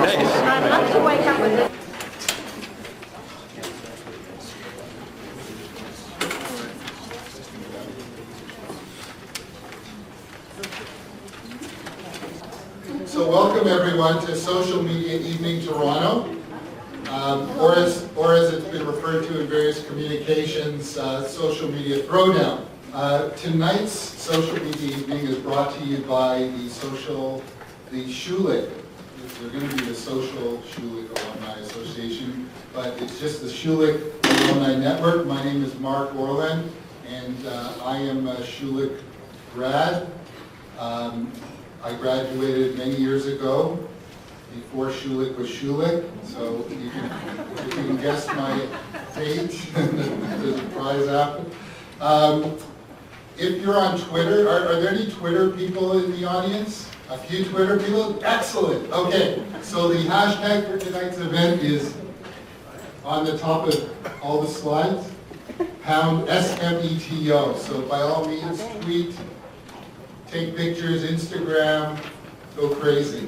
I'd love to wake up with this. So welcome everyone to Social Media Evening Toronto, or as it's been referred to in various communications, Social Media Throwdown. Tonight's Social Media Evening is brought to you by the Schulich. They're going to be the Social Schulich Alumni Association, but it's just the Schulich Alumni Network. My name is Mark Orlan, and I am a Schulich grad. I graduated many years ago, before Schulich was Schulich, so if you can guess my age, there's a prize after. If you're on Twitter, are there any Twitter people in the audience? A few Twitter people? Excellent. Okay, so the hashtag for tonight's event is on the top of all the slides, #SMETO. So by all means, tweet, take pictures, Instagram, go crazy.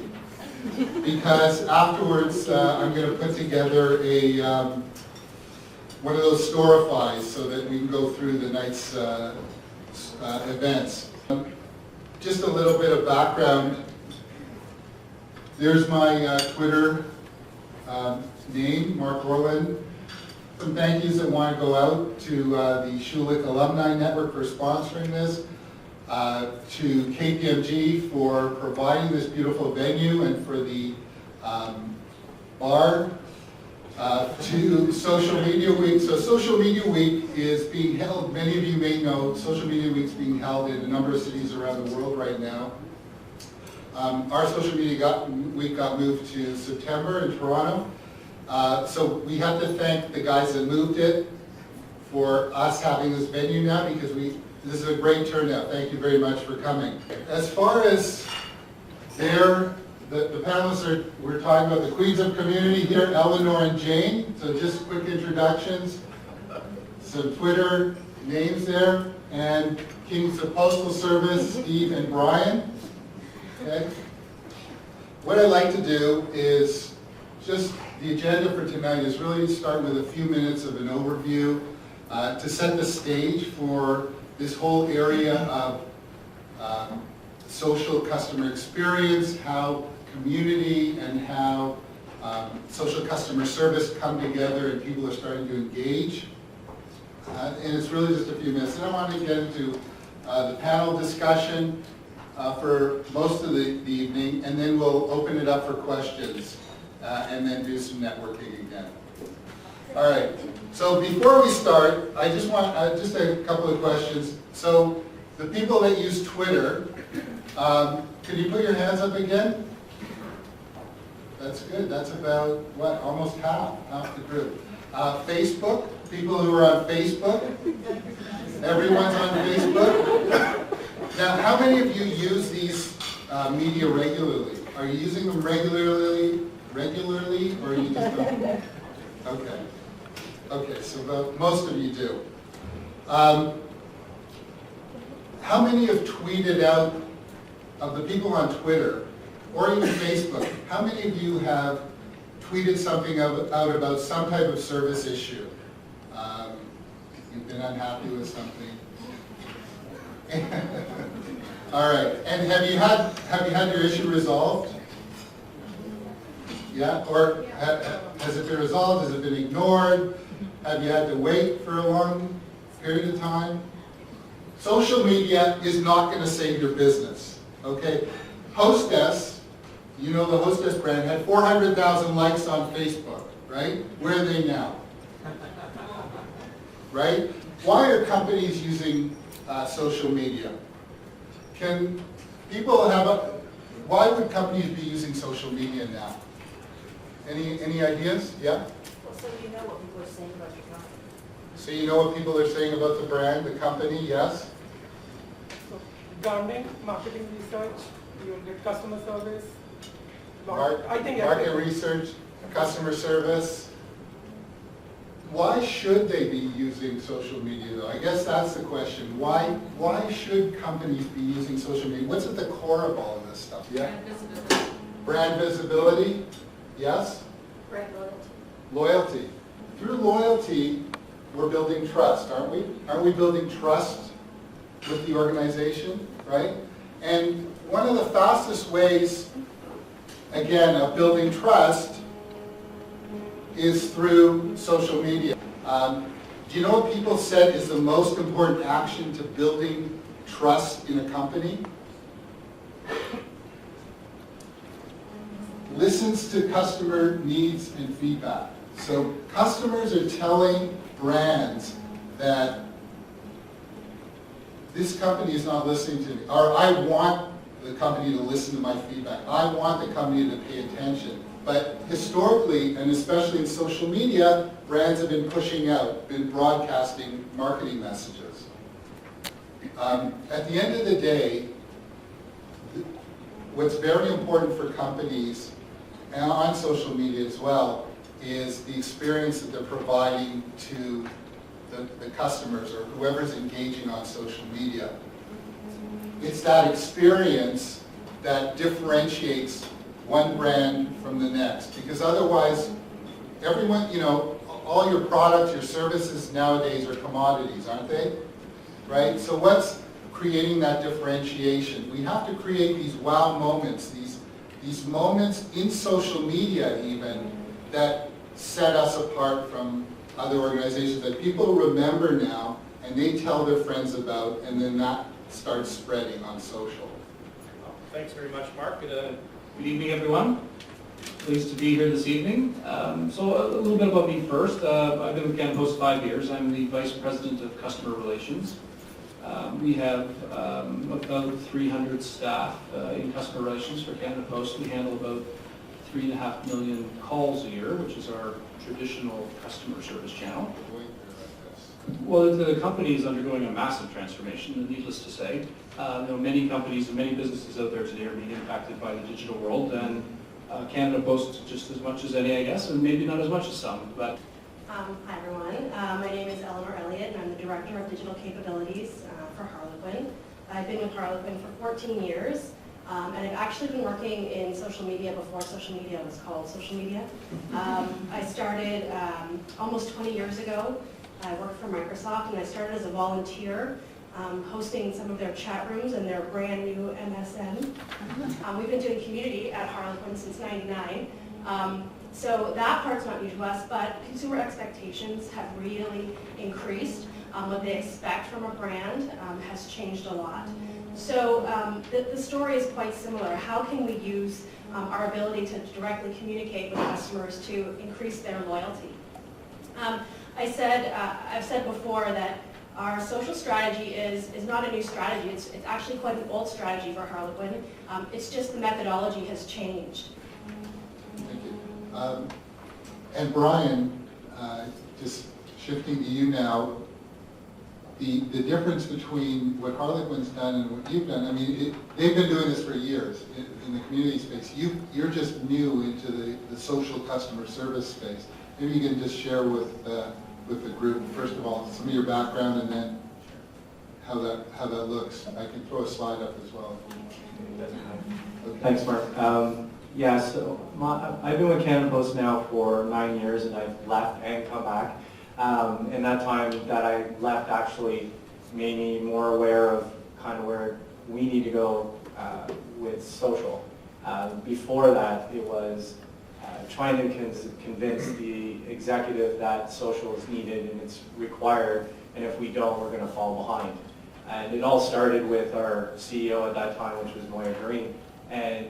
Because afterwards, I'm going to put together one of those storifies so that we can go through the night's events. Just a little bit of background. There's my Twitter name, Mark Orlan. Some thank yous that want to go out to the Schulich Alumni Network for sponsoring this, to KPMG for providing this beautiful venue and for the bar, to Social Media Week. So Social Media Week is being held, many of you may know, Social Media Week is being held in a number of cities around the world right now. Our Social Media Week got moved to September in Toronto. So we have to thank the guys that moved it for us having this venue now, because this is a great turnout. Thank you very much for coming. As far as the panelists we're talking about the Queens of Community here, Eleanor and Jayne. So just quick introductions, some Twitter names there, and Kings of Postal Service, Steve and Brian. Okay. What I'd like to do is just, the agenda for tonight is really to start with a few minutes of an overview to set the stage for this whole area of social customer experience, how community and how social customer service come together and people are starting to engage. And it's really just a few minutes. And I want to get into the panel discussion for most of the evening, and then we'll open it up for questions and then do some networking again. All right, so before we start, I just want just a couple of questions. So the people that use Twitter, could you put your hands up again? That's good. That's about, what, almost half the group. Facebook, people who are on Facebook. Everyone's on Facebook. Now, how many of you use these media regularly? Are you using them regularly, or are you just don't? Okay. Okay, so most of you do. How many have tweeted out, of the people on Twitter, or even Facebook, how many of you have tweeted something out about some type of service issue? You've been unhappy with something. All right, and have you had your issue resolved? Yeah, or has it been resolved? Has it been ignored? Have you had to wait for a long period of time? Social media is not going to save your business, okay? Hostess, you know the Hostess brand, had 400,000 likes on Facebook, right? Where are they now? Right? Why are companies using social media? Can people why would companies be using social media now? Any ideas? Yeah? Well, so you know what people are saying about your company. So you know what people are saying about the brand, the company, yes? So branding, marketing research, you will get customer service. Market research, customer service. Why should they be using social media though? I guess that's the question. Why should companies be using social media? What's at the core of all of this stuff? Yeah? Brand visibility. Brand visibility. Yes? Brand loyalty. Loyalty. Through loyalty, we're building trust, aren't we? Aren't we building trust with the organization, right? And one of the fastest ways, again, of building trust is through social media. Do you know what people said is the most important action to building trust in a company? Listens to customer needs and feedback. So customers are telling brands that this company is not listening to me, or I want the company to listen to my feedback. I want the company to pay attention. But historically, and especially in social media, brands have been pushing out, been broadcasting marketing messages. At the end of the day, what's very important for companies, and on social media as well, is the experience that they're providing to the customers or whoever's engaging on social media. It's that experience that differentiates one brand from the next, because otherwise, everyone, you know, all your products, your services nowadays are commodities, aren't they? Right? So what's creating that differentiation? We have to create these wow moments, these moments in social media even, that set us apart from other organizations that people remember now and they tell their friends about, and then that starts spreading on social. Thanks very much, Mark. Good evening, everyone. Pleased to be here this evening. So a little bit about me first. I've been with Canada Post 5 years. I'm the Vice President of Customer Relations. We have about 300 staff in customer relations for Canada Post. We handle about 3.5 million calls a year, which is our traditional customer service channel. Well, the company is undergoing a massive transformation, and needless to say. Many companies and many businesses out there today are being impacted by the digital world, and Canada Post just as much as any, I guess, and maybe not as much as some. But Hi everyone, my name is Eleanor Elliott and I'm the Director of Digital Capabilities for Harlequin. I've been with Harlequin for 14 years and I've actually been working in social media before social media was called social media. I started almost 20 years ago. I worked for Microsoft and I started as a volunteer hosting some of their chat rooms and their brand new MSN. We've been doing community at Harlequin since '99. So that part's not new to us, but consumer expectations have really increased. What they expect from a brand has changed a lot. So the story is quite similar. How can we use our ability to directly communicate with customers to increase their loyalty? I've said before that our social strategy is not a new strategy. It's actually quite an old strategy for Harlequin. It's just the methodology has changed. Thank you. And Brian, just shifting to you now, the difference between what Harlequin's done and what you've done, I mean, they've been doing this for years in the community space. You're just new into the social customer service space. Maybe you can just share with the group, first of all, some of your background and then how that looks. I can throw a slide up as well. Okay. Thanks, Mark. So I've been with Canada Post now for 9 years, and I've left and come back. And that time that I left actually made me more aware of kind of where we need to go with social. Before that, it was trying to convince the executive that social is needed and it's required, and if we don't, we're going to fall behind. And it all started with our CEO at that time, which was Moya Green. And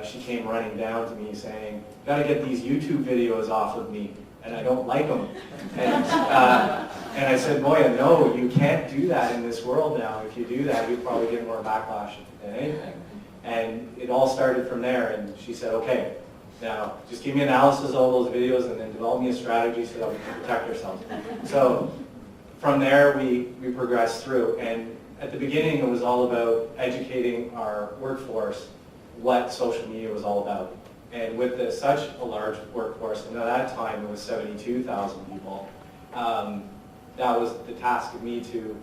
she came running down to me saying, "Got to get these YouTube videos off of me, and I don't like them." And I said, "Moya, no, you can't do that in this world now. If you do that, you'll probably get more backlash than anything." And it all started from there, and she said, "Okay, now just give me analysis of all those videos and then develop me a strategy so that we can protect ourselves." So from there, we progressed through. And at the beginning, it was all about educating our workforce what social media was all about. And with such a large workforce, and at that time it was 72,000 people, that was the task of me to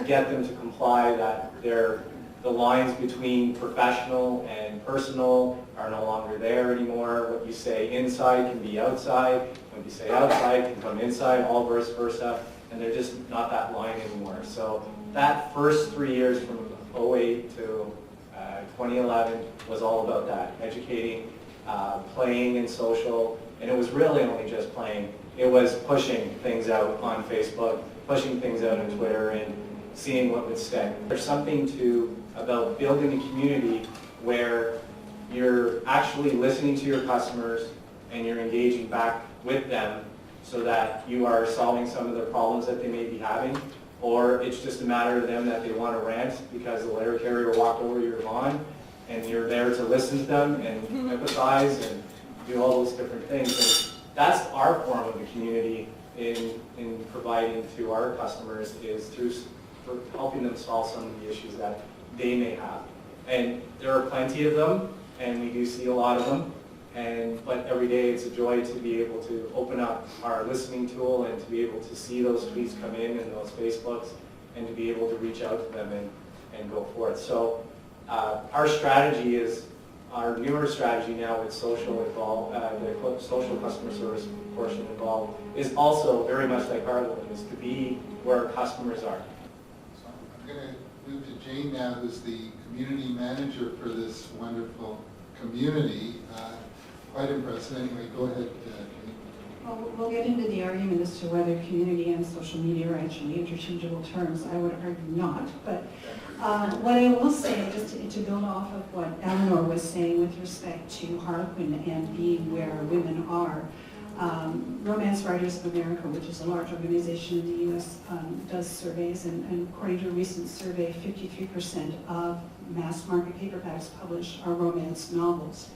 get them to comply that their The lines between professional and personal are no longer there anymore. What you say inside can be outside. What you say outside can come inside, all vice versa. And they're just not that line anymore. So that first 3 years from 2008 to 2011 was all about that, educating, playing in social, and it was really only just playing. It was pushing things out on Facebook, pushing things out on Twitter, and seeing what would stick. There's something about building a community where you're actually listening to your customers and you're engaging back with them so that you are solving some of the problems that they may be having, or it's just a matter of them that they want to rant because the letter carrier walked over your lawn, and you're there to listen to them and empathize and do all those different things. And that's our form of the community in providing to our customers, is through helping them solve some of the issues that they may have. And there are plenty of them, and we do see a lot of them. But every day it's a joy to be able to open up our listening tool and to be able to see those tweets come in and those Facebooks, and to be able to reach out to them and go forth. So our strategy is, our newer strategy now with social involved, the social customer service portion involved, is also very much like Harlequin, is to be where our customers are. So I'm going to move to Jayne now, who's the community manager for this wonderful community. Quite impressive. Anyway, go ahead, Jayne. Well, we'll get into the argument as to whether community and social media are actually interchangeable terms. I would argue not, but what I will say, just to build off of what Eleanor was saying with respect to Harlequin and being where women are, Romance Writers of America, which is a large organization in the U.S., does surveys, and according to a recent survey, 53% of mass market paperbacks published are romance novels.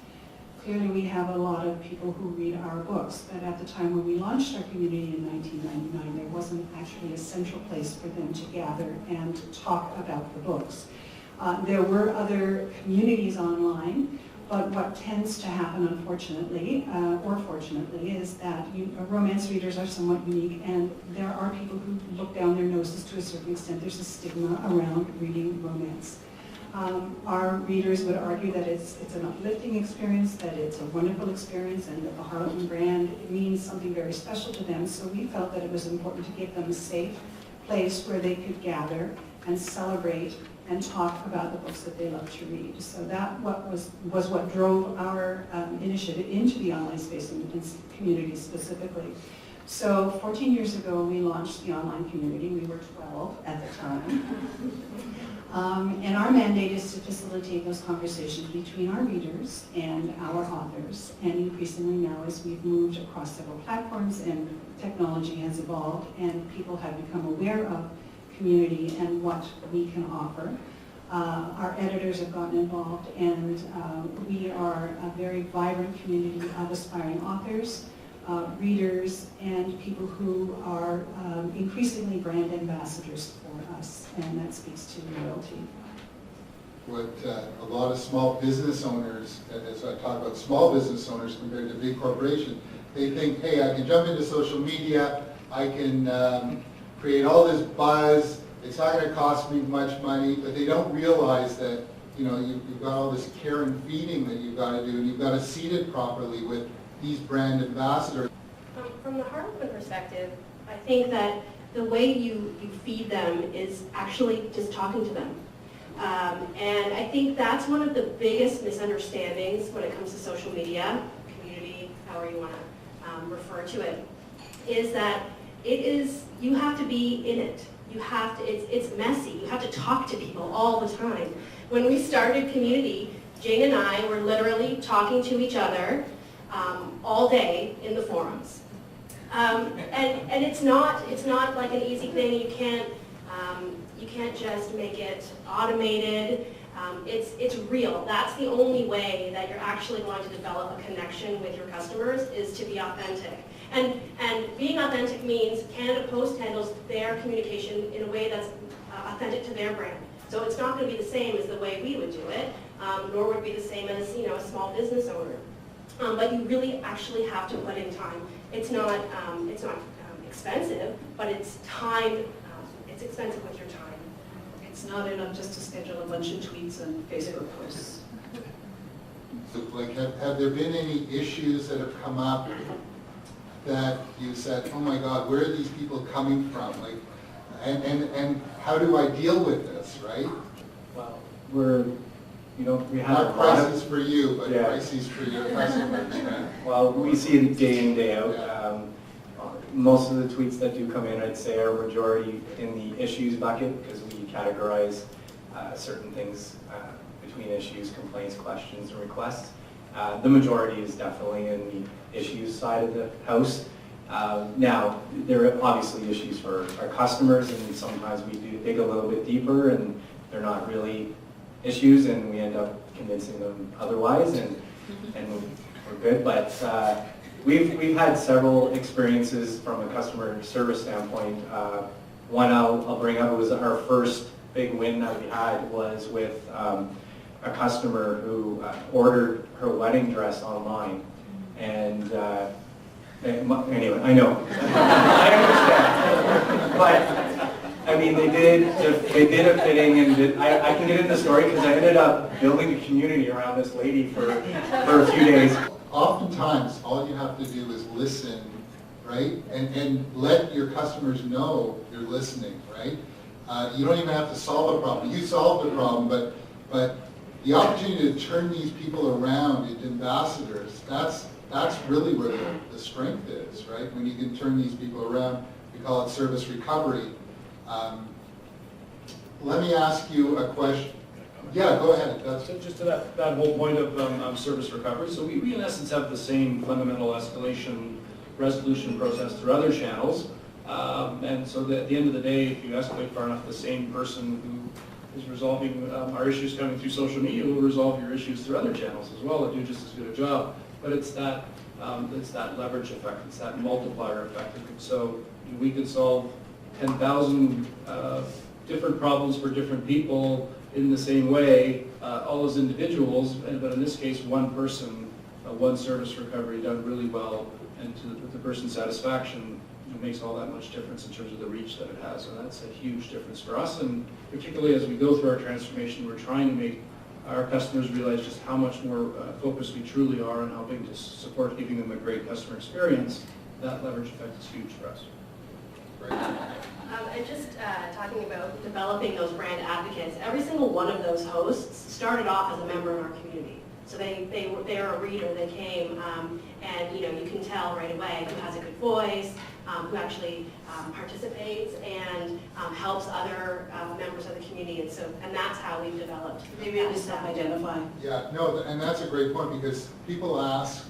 Clearly, we have a lot of people who read our books, but at the time when we launched our community in 1999, there wasn't actually a central place for them to gather and talk about the books. There were other communities online, but what tends to happen, unfortunately, or fortunately, is that romance readers are somewhat unique, and there are people who look down their noses to a certain extent. There's a stigma around reading romance. Our readers would argue that it's an uplifting experience, that it's a wonderful experience, and that the Harlequin brand means something very special to them. So we felt that it was important to give them a safe place where they could gather and celebrate and talk about the books that they love to read. So that was what drove our initiative into the online space and community specifically. So 14 years ago, we launched the online community. We were 12 at the time. And our mandate is to facilitate those conversations between our readers and our authors. And increasingly now, as we've moved across several platforms and technology has evolved and people have become aware of community and what we can offer, our editors have gotten involved, and we are a very vibrant community of aspiring authors, readers, and people who are increasingly brand ambassadors for us, and that speaks to loyalty. What a lot of small business owners, as I talk about small business owners compared to big corporations, they think, hey, I can jump into social media, I can create all this buzz, it's not going to cost me much money, but they don't realize that, you know, you've got all this care and feeding that you've got to do, and you've got to seed it properly with these brand ambassadors. From the Harlequin perspective, I think that the way you feed them is actually just talking to them. And I think that's one of the biggest misunderstandings when it comes to social media, community, however you want to refer to it, is that you have to be in it. You have to, it's messy. You have to talk to people all the time. When we started community, Jayne and I were literally talking to each other all day in the forums. And it's not like an easy thing. You can't just make it automated. It's real. That's the only way that you're actually going to develop a connection with your customers, is to be authentic. And being authentic means Canada Post handles their communication in a way that's authentic to their brand. So it's not going to be the same as the way we would do it, nor would it be the same as, you know, a small business owner. But you really actually have to put in time. It's not expensive, but it's time. It's expensive with your time. It's not enough just to schedule a bunch of tweets and Facebook posts. So, like, have there been any issues that have come up that you said, oh my God, where are these people coming from? Like, and how do I deal with this, right? Well, we have Not a lot of, crises for you, but Yeah. crises for your customers, right? well, we see it day in, day out. Most of the tweets that do come in, I'd say, are majority in the issues bucket, because we categorize certain things between issues, complaints, questions, and requests. The majority is definitely in the issues side of the house. Now, there are obviously issues for our customers, and sometimes we do dig a little bit deeper, and they're not really issues, and we end up convincing them otherwise, and we're good. But we've had several experiences from a customer service standpoint. One I'll bring up was our first big win that we had was with a customer who ordered her wedding dress online, and anyway, I know, I understand, but I mean, they did a fitting, and I can get into the story because I ended up building a community around this lady for a few days. Oftentimes, all you have to do is listen, right? And let your customers know you're listening, right? You don't even have to solve a problem. You solved the problem, but the opportunity to turn these people around into ambassadors, that's really where the strength is, right? When you can turn these people around, we call it service recovery. Let me ask you a question. Yeah, go ahead. So just to that whole point of service recovery, so we in essence have the same fundamental escalation resolution process through other channels. And so that at the end of the day, if you escalate far enough, the same person who is resolving our issues coming through social media will resolve your issues through other channels as well and do just as good a job. But it's that leverage effect, it's that multiplier effect. So we could solve 10,000 different problems for different people in the same way, all as individuals, but in this case, one person, one service recovery done really well, and to the person's satisfaction, it makes all that much difference in terms of the reach that it has, and that's a huge difference for us. And particularly as we go through our transformation, we're trying to make our customers realize just how much more focused we truly are on helping to support giving them a great customer experience. That leverage effect is huge for us. And just talking about developing those brand advocates, every single one of those hosts started off as a member in our community. So they are a reader, they came, and you can tell right away who has a good voice, who actually participates and helps other members of the community, and that's how we've developed. Maybe I just self-identify. Yeah, no, and that's a great point, because people ask,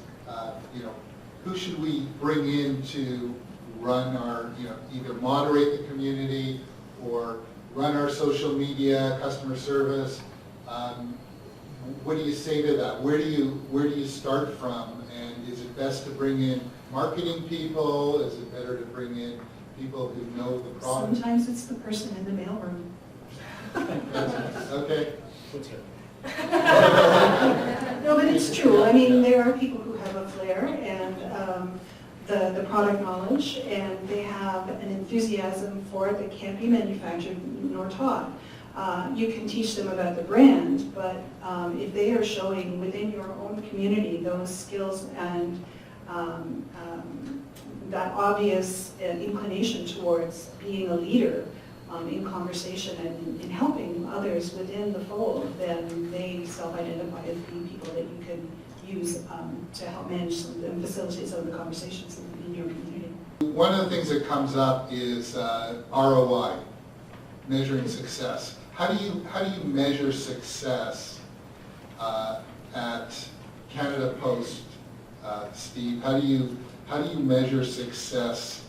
who should we bring in to run our, either moderate the community or run our social media, customer service. What do you say to that? Where do you start from? And is it best to bring in marketing people? Is it better to bring in people who know the product? Sometimes it's the person in the mailroom. Okay. No, but it's true. I mean, there are people who have a flair and the product knowledge, and they have an enthusiasm for it that can't be manufactured nor taught. You can teach them about the brand, but if they are showing within your own community those skills and that obvious inclination towards being a leader in conversation and in helping others within the fold, then they self-identify as being people that you can use to help manage and facilitate some of the conversations in your community. One of the things that comes up is ROI, measuring success. How do you measure success at Canada Post, Steve? How do you measure success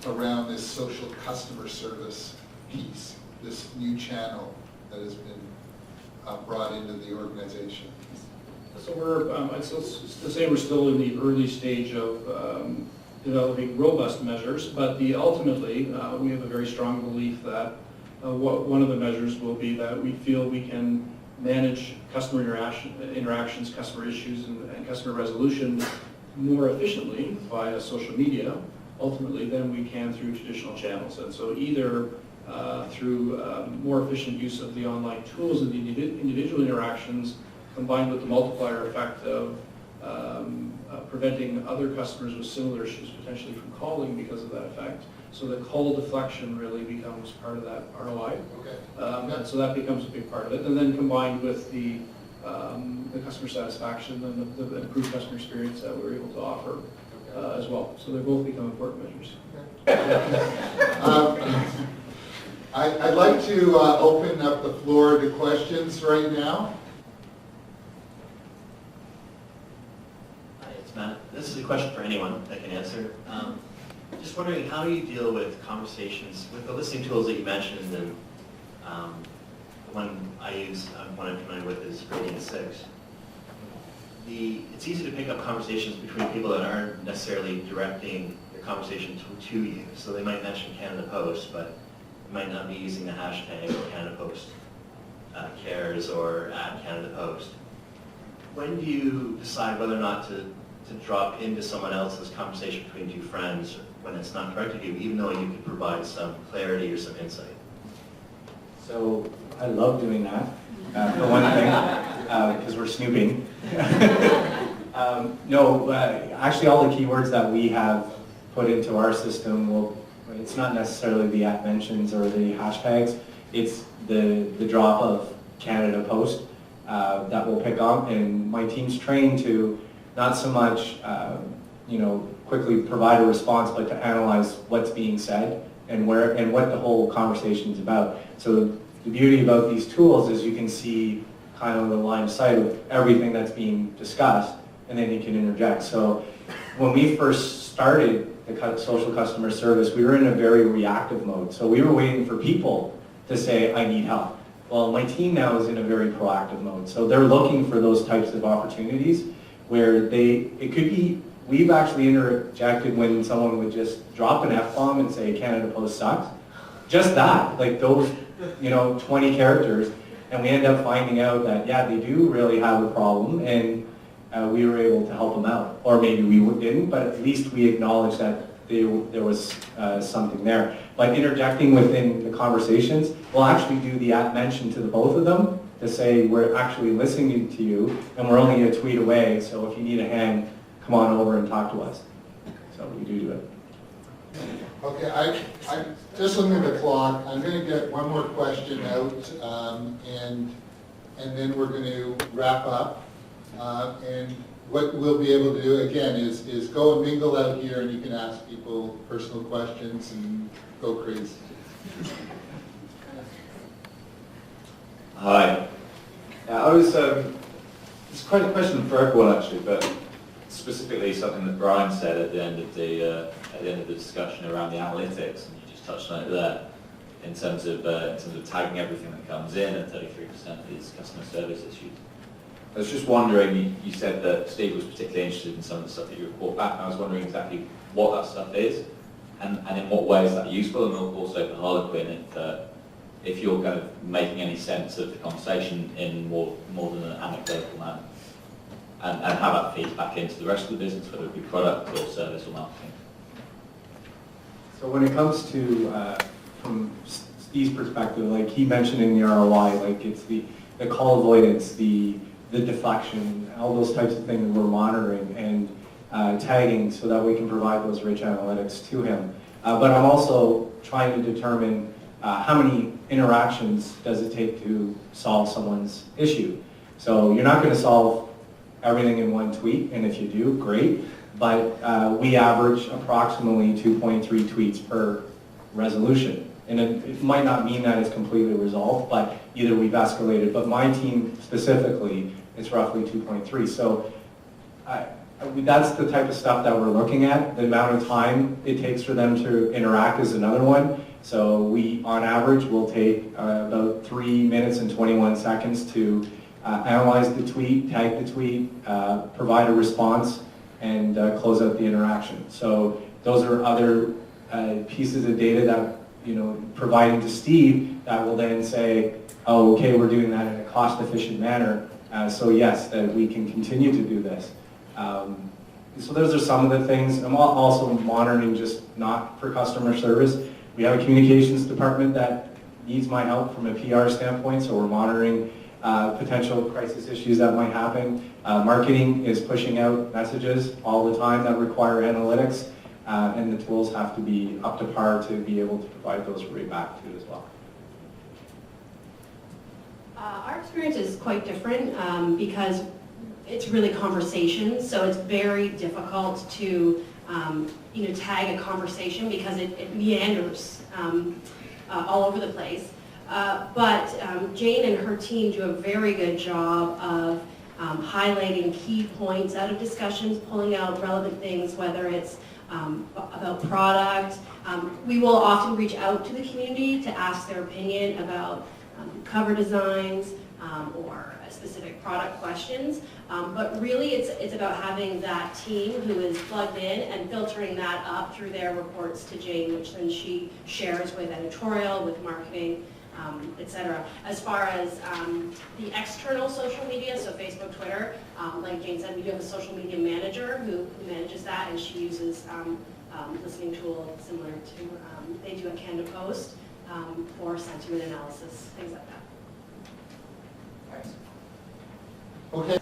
around this social customer service piece, this new channel that has been brought into the organization? So it's to say we're still in the early stage of developing robust measures, but ultimately we have a very strong belief that one of the measures will be that we feel we can manage customer interactions, customer issues, and customer resolution more efficiently via social media, ultimately, than we can through traditional channels. And so either through more efficient use of the online tools and the individual interactions, combined with the multiplier effect of preventing other customers with similar issues potentially from calling because of that effect. So the call deflection really becomes part of that ROI. Okay. And so that becomes a big part of it. And then combined with the customer satisfaction and the improved customer experience that we're able to offer as well. So they both become important measures. I'd like to open up the floor to questions right now. Hi, it's Matt. This is a question for anyone that can answer. Just wondering, how do you deal with conversations with the listening tools that you mentioned, and the one I use, one I'm familiar with is Gradient 6. It's easy to pick up conversations between people that aren't necessarily directing the conversation to you. So they might mention Canada Post, but they might not be using the hashtag Canada Post cares or @Canada Post. When do you decide whether or not to drop into someone else's conversation between two friends when it's not directed to you, even though you could provide some clarity or some insight? So I love doing that, for one thing, because we're snooping. No, actually all the keywords that we have put into our system it's not necessarily the @mentions or the hashtags, it's the drop of Canada Post that we'll pick up, and my team's trained to not so much quickly provide a response, but to analyze what's being said and what the whole conversation is about. So the beauty about these tools is you can see kind of the line of sight of everything that's being discussed, and then you can interject. So when we first started the social customer service, we were in a very reactive mode. So we were waiting for people to say, I need help. Well, my team now is in a very proactive mode. So they're looking for those types of opportunities where it could be, we've actually interjected when someone would just drop an F-bomb and say Canada Post sucks. Just that, like those 20 characters, and we end up finding out that, yeah, they do really have a problem, and we were able to help them out. Or maybe we didn't, but at least we acknowledged that there was something there. But interjecting within the conversations, we'll actually do the @mention to the both of them to say, we're actually listening to you, and we're only a tweet away, so if you need a hand, come on over and talk to us. So we do it. Okay, I just looking at the clock, I'm going to get one more question out, and then we're going to wrap up. And what we'll be able to do, again, is go and mingle out here, and you can ask people personal questions and go crazy. Hi. It's quite a question for everyone actually, but specifically something that Brian said at the end of the discussion around the analytics, and you just touched on it there, in terms of tagging everything that comes in, and 33% is customer service issues. I was just wondering, you said that Steve was particularly interested in some of the stuff that you report back, and I was wondering exactly what that stuff is, and in what ways that useful, and also for Harlequin, if you're kind of making any sense of the conversation in more than an anecdotal manner, and how that feeds back into the rest of the business, whether it be product or service or marketing. So when it comes to, from Steve's perspective, like he mentioned in the ROI, like it's the call avoidance, the deflection, all those types of things that we're monitoring and tagging so that we can provide those rich analytics to him. But I'm also trying to determine how many interactions does it take to solve someone's issue. So you're not going to solve everything in one tweet, and if you do, great. But we average approximately 2.3 tweets per resolution. And it might not mean that it's completely resolved, but either we've escalated, but my team specifically, it's roughly 2.3. So that's the type of stuff that we're looking at. The amount of time it takes for them to interact is another one. So we, on average, will take about 3 minutes and 21 seconds to analyze the tweet, tag the tweet, provide a response, and close out the interaction. So those are other pieces of data that, providing to Steve that will then say, oh, okay, we're doing that in a cost-efficient manner. So yes, that we can continue to do this. So those are some of the things. I'm also monitoring just not for customer service, We have a communications department that needs my help from a PR standpoint, so we're monitoring potential crisis issues that might happen. Marketing is pushing out messages all the time that require analytics, and the tools have to be up to par to be able to provide those right back to you as well. Our experience is quite different because it's really conversations, so it's very difficult to tag a conversation because it meanders all over the place. But Jayne and her team do a very good job of highlighting key points out of discussions, pulling out relevant things, whether it's about product. We will often reach out to the community to ask their opinion about cover designs or specific product questions. But really it's about having that team who is plugged in and filtering that up through their reports to Jayne, which then she shares with editorial, with marketing, etc. As far as the external social media, so Facebook, Twitter, like Jayne said, we do have a social media manager who manages that, and she uses listening tool similar to they do at Canada Post for sentiment analysis, things like that. Okay.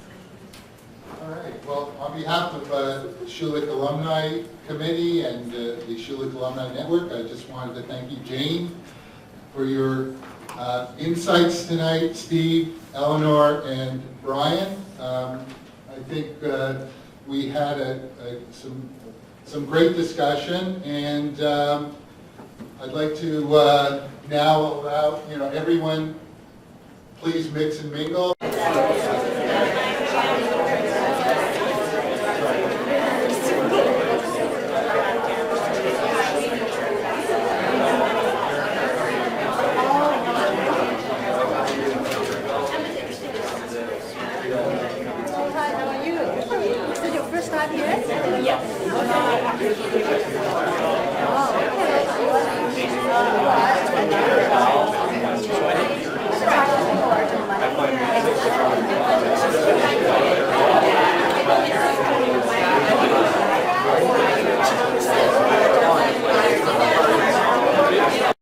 All right. Well, on behalf of Schulich Alumni Committee and the Schulich Alumni Network, I just wanted to thank you, Jayne, for your insights tonight. Steve, Eleanor, and Brian. I think we had some great discussion, and I'd like to now allow everyone, please mix and mingle. How are you? Is it your first time here? Yes.